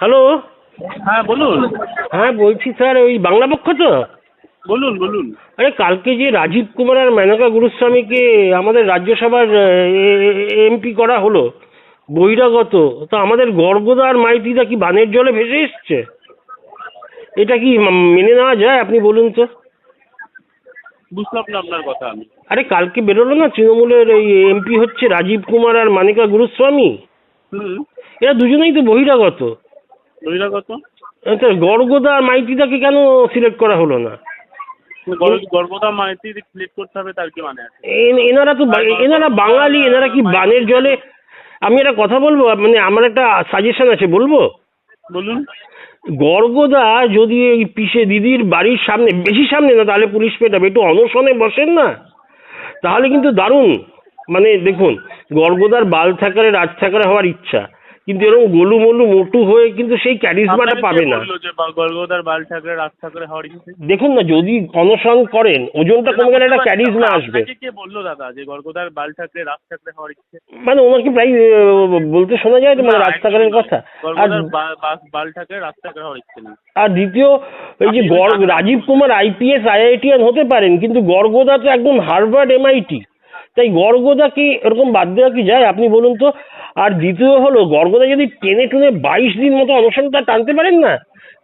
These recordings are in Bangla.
হ্যালো। হ্যাঁ বলুন। হ্যাঁ বলছি স্যার, ওই বাংলা পক্ষ তো? বলুন বলুন। আরে কালকে যে রাজীব কুমার আর মেনকা গুরুস্বামীকে আমাদের রাজ্যসভার এমপি করা হলো বহিরাগত, তো আমাদের গর্গদা আর মাইতিদা কি বানের জলে ভেসে এসছে? এটা কি মেনে নেওয়া যায়? আপনি বলুন তো। বুঝলাম না আপনার কথা আমি। আরে কালকে বেরোলো না তৃণমূলের এই এমপি হচ্ছে রাজীব কুমার আর মানিকা গুরুস্বামী, হুম। এরা দুজনেই তো বহিরাগত। বহিরাগত। তো গর্গদা আর মাইতিদাকে কেন সিলেক্ট করা হলো না? গর্ভদা মাইতি সিলেক্ট করতে হবে তার কি মানে আছে? এনারা তো এনারা বাঙালি, এনারা কি বানের জলে? আমি একটা কথা বলবো, মানে আমার একটা সাজেশন আছে, বলবো? বলুন। গর্গদা যদি এই পিসে দিদির বাড়ির সামনে, বেশি সামনে না তাহলে পুলিশ পেটাবে, একটু অনশনে বসেন না, তাহলে কিন্তু দারুণ। মানে দেখুন, গর্গদার বাল থাকারে রাজ থাকারে হওয়ার ইচ্ছা, কিন্তু এরকম গোলু মোলু মোটু হয়ে কিন্তু সেই ক্যারিজমাটা পাবে না। গর্ভদার বাল ঠাকরে রাজ ঠাকরে হওয়ার ইচ্ছে? দেখুন না, যদি অনশন করেন ওজনটা কমে গেলে একটা ক্যারিজমা আসবে। কে বললো দাদা যে গর্ভদার বাল ঠাকরে রাজ ঠাকরে হওয়ার ইচ্ছে? মানে ওনাকে প্রায় বলতে শোনা যায় তো, মানে রাজ ঠাকুরের কথা। আর বাল ঠাকরে রাজ ঠাকরে হওয়ার ইচ্ছে নেই। আর দ্বিতীয়, এই যে রাজীব কুমার আইপিএস আইআইটিয়ান হতে পারেন, কিন্তু গর্গদা তো একদম হার্ভার্ড এমআইটি, তাই গর্গদা কি এরকম বাদ দেওয়া কি যায় আপনি বলুন তো? আর দ্বিতীয় হলো, গর্গদা যদি টেনে টুনে 22 দিন মতো অনশনটা টানতে পারেন না,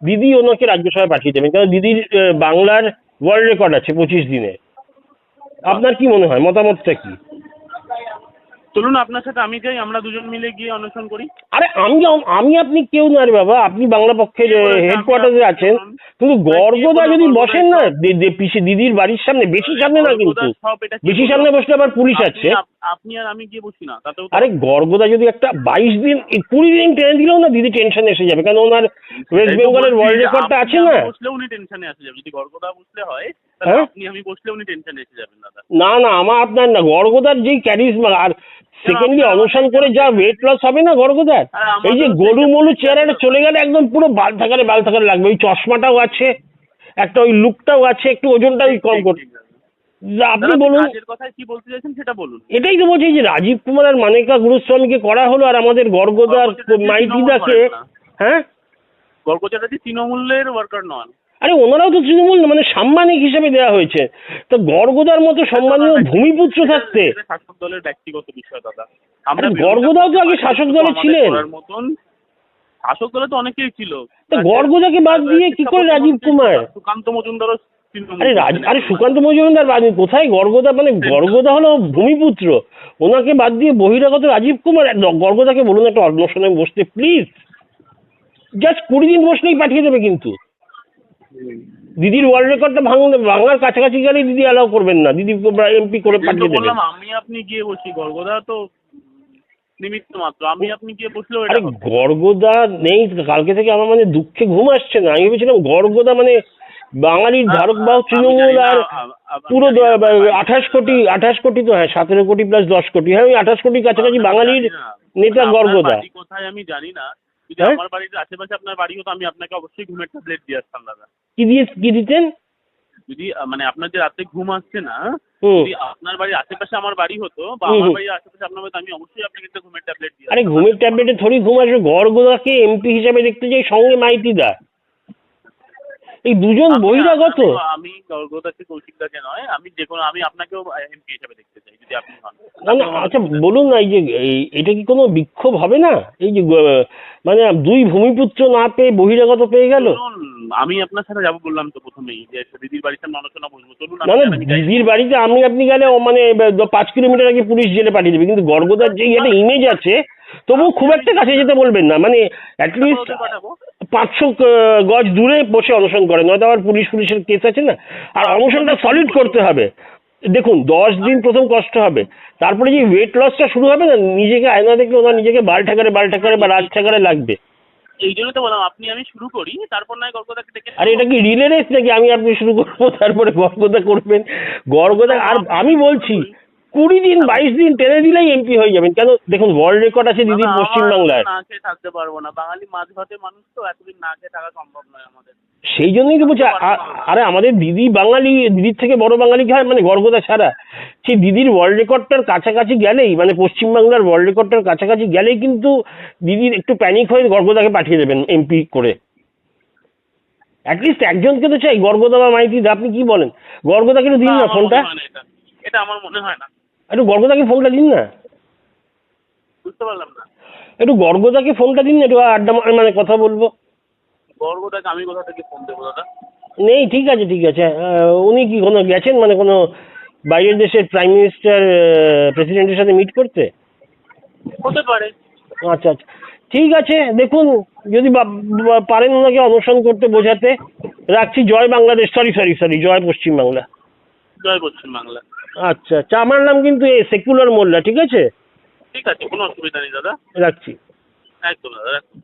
দিদি ওনাকে রাজ্যসভায় পাঠিয়ে দেবেন, কারণ দিদির বাংলার ওয়ার্ল্ড রেকর্ড আছে 25 দিনে। আপনার কি মনে হয়, মতামতটা কি? চলুন আপনার সাথে আমি যাই, আমরা দুজন মিলে গিয়ে অনশন করি। আরে আমি আপনি কেউ না রে বাবা, আপনি বাংলা পক্ষের হেডকোয়ার্টারে আছেন, কিন্তু গর্গদা যদি বসেন না পিসে দিদির বাড়ির সামনে, বেশি সামনে না কিন্তু, বেশি সামনে বসলে আবার পুলিশ আছে। আপনি আর আমি গিয়ে বসি না তাতেও? আরে গর্গদা যদি একটা 22 দিন 20 দিন টেনে দিলেও না দিদি টেনশনে এসে যাবে, কারণ ওনার ওয়েস্ট বেঙ্গলের ওয়ার্ল্ড রেকর্ডটা আছে না। বসলে উনি টেনশনে এসে যাবে, যদি গর্গদা বসলে হয় হ্যাঁ, আপনি আমি বসলে উনি টেনশনে এসে যাবেন দাদা। না না, আপনার না, গর্গদার যেই ক্যারিজমা, আর সেকেন্ডলি অনশন করে যা ওয়েট লস হবে না গর্গদার, এই যে গরু মলু চেহারাটা চলে গেলে একদম পুরো বাল থাকারে লাগবে। ওই চশমাটাও আছে, একটা ওই লুকটাও আছে, একটু ওজনটাও কম করতে। আপনি বলুন কথায় কি বলতে চাইছেন সেটা বলুন। এটাই তো বলছি যে রাজীব কুমার আর মানিকা গুরুস্বামীকে করা হলো, আর আমাদের গর্গদার মাইতিদাকে। হ্যাঁ, গর্গদাটা তৃণমূলের ওয়ার্কার নন। আরে ওনারাও তো তৃণমূল না, মানে সাম্মানিক হিসেবে দেওয়া হয়েছে। তো গর্গদার মতো সম্মানীয় ভূমিপুত্র থাকতে। শাসক দলের ব্যক্তিগত বিষয় দাদা। আমরা গর্গদাও তো আগে শাসক দলে ছিলেন। শাসক দলে তো অনেকেই ছিল। তো গর্গদাকে বাদ দিয়ে কি করে রাজীব কুমার? সুকান্ত মজুমদারও। আরে সুকান্ত মজুমদার বাদ, কোথায় গর্গদা? মানে গর্গদা হলো ভূমিপুত্র, ওনাকে বাদ দিয়ে বহিরাগত রাজীব কুমার। গর্গদাকে বলুন একটা অনশনে বসতে প্লিজ, জাস্ট 20 দিন বসলেই পাঠিয়ে দেবে। কিন্তু দিদির ওয়ার্ল্ড রেকর্ডটা ভাঙার কাছাকাছি গেলেই দিদি অ্যালাউ করবেন না, দিদি এমপি করে পাঠিয়ে দেবেন। আমি আপনি গিয়ে বসি, গর্গদা তো নিমিত্ত মাত্র। আমি আপনি গিয়ে বসলেও আরে গর্গদা নেই কালকে থেকে, আমার মানে দুঃখে ঘুম আসছে না। আমি ভেবেছিলাম গর্গদা মানে বাঙালির ধারক বাহক তৃণমূল, আর পুরো 28 কোটি তো, হ্যাঁ 17 কোটি প্লাস 10 কোটি, হ্যাঁ ওই 28 কোটির কাছাকাছি বাঙালির নেতা গর্গদা। কোথায় আমি জানি না, যদি আমার বাড়ির আশেপাশে আপনার বাড়ি হতো আমি আপনাকে অবশ্যই ঘুমের ট্যাবলেট দিয়ে আসতাম দাদা। কি দিতেন? যদি মানে আপনার যে রাতে ঘুম আসছে না, যদি আপনার বাড়ির আশেপাশে আমার বাড়ি হতো বা আমার বাড়ির আশেপাশে আপনার বাড়ি, আমি অবশ্যই আপনাকে একটা ঘুমের ট্যাবলেট দিয়ে। আরে ঘুমের ট্যাবলেটে থোড়ি ঘুম আসবে? গর্গদাকে এমপি হিসেবে দেখতে চাই, সঙ্গে মাইতিদা, এই দুজন বহিরাগত। আমি গর্গদাকে কৌশিকদাকে নয়, আমি যে কোনো, আমি আপনাকেও এমপি হিসেবে দেখতে চাই যদি আপনি হন। আচ্ছা বলুন না, এই যে এটা কি কোনো বিক্ষোভ হবে না? এই যে মানে দুই ভূমিপুত্র না পেয়ে বহিরাগত পেয়ে গেল। আমি আপনার সাথে যাবো বললাম তো প্রথমেই, যে দিদির বাড়িতে আলোচনা বসবো। চলুন। দিদির বাড়িতে আপনি গেলে মানে 5 কিলোমিটার আগে পুলিশ জেলে পাঠিয়ে দেবে, কিন্তু গর্গদার যে একটা ইমেজ আছে, তবুও খুব একটা কাছে যেতে বলবেন না, মানে অ্যাটলিস্ট 500 গজ দূরে বসে অনশন করে, নয়তো আবার পুলিশের কেস আছে না। আর অনশনটা সলিড করতে হবে। দেখুন 10 দিন প্রথম কষ্ট হবে, তারপরে যে ওয়েট লসটা শুরু হবে না, নিজেকে আয়না দেখলে ওনার নিজেকে বাল ঠাকারে বা রাজ ঠাকারে লাগবে। এই জন্য তো বললাম আমি শুরু করি, তারপর নয় গর্গদাকে ডেকে। আরে এটা কি রিলে রেস নাকি? আপনি শুরু করবো তারপরে গর্গদা করবেন? গর্গদা। আর আমি বলছি 20 দিন 22 দিন টেনে দিলেই এমপি হয়ে যাবেন। কেন দেখুন, ওয়ার্ল্ড রেকর্ড আছে দিদির দাদা, পশ্চিমবাংলায়। না খেয়ে থাকতে পারবো না, বাঙালি মাছ ভাতে মানুষ তো, এতদিন না খেয়ে থাকা সম্ভব নয় আমাদের। সেই জন্যই তো বলছি, আরে আমাদের দিদি বাঙালি, দিদির থেকে বড় বাঙালি কি হয়, মানে গর্গদা ছাড়া। সেই দিদির ওয়ার্ল্ড রেকর্ডটার কাছাকাছি গেলেই, মানে পশ্চিমবাংলার ওয়ার্ল্ড রেকর্ডটার কাছাকাছি গেলেই কিন্তু দিদির একটু প্যানিক হয়ে গর্গদাকে পাঠিয়ে দেবেন এমপি করে। অ্যাটলিস্ট একজনকে তো চাই, গর্গদা বা মাইতি দা, আপনি কি বলেন? গর্গদাকে একটু দিন না আমার ফোনটা, মনে হয় না এটা, এটা আমার মনে হয় না। একটু গর্গদাকে ফোনটা দিন না, বুঝতে পারলাম না। একটু গর্গদাকে ফোনটা দিন না, একটু আড্ডা মানে কথা বলবো। গর্গটাকে আমি কোথা থেকে ফোন দেবো দাদা? নেই, ঠিক আছে ঠিক আছে। উনি কি কোনো গেছেন, মানে কোনো বাইরের দেশের প্রাইম মিনিস্টার প্রেসিডেন্টের সাথে মিট করতে? হতে পারে। আচ্ছা আচ্ছা, ঠিক আছে। দেখুন, যদি পারেন ওনাকে অনশন করতে বোঝাতে। রাখছি। জয় বাংলাদেশ, সরি সরি সরি, জয় পশ্চিমবাংলা। জয় পশ্চিম বাংলা। আচ্ছা আচ্ছা, আমার নাম কিন্তু সেকুলার মোল্লা, ঠিক আছে? ঠিক আছে, কোনো অসুবিধা নেই দাদা। রাখছি। একদম দাদা, রাখুন।